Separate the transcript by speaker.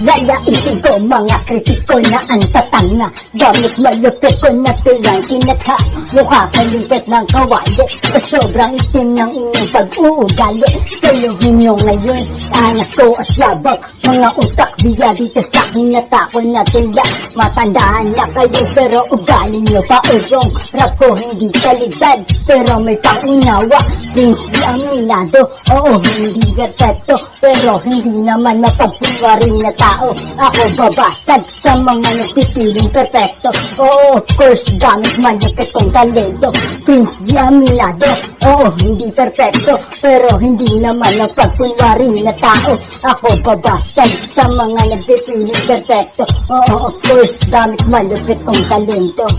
Speaker 1: Lalaipin ko mga kritiko na ang tatanga. Gamit malupit ko na tulang kinata. Mukha kalupit ng kawali sa sobrang itim ng inyong pag-uugali. Saluhin nyo ngayon, angas ko at yabang. Mga utak biya dito sa akin na tako na tila. Matandaan na kayo pero ugali nyo pa urong. Rap ko hindi kalidad pero may pangunawa. Prince di aminado, oo hindi perfecto pero hindi naman mapagpulwarin na tao. Ako babasag sa mga nagpipiling perfecto. Oo of course gamit malupit kong talento. Prince di aminado, oo hindi perfecto pero hindi naman mapagpulwarin na tao. Ako babasag sa mga nagpipiling perfecto. Oo of course gamit malupit kong talento.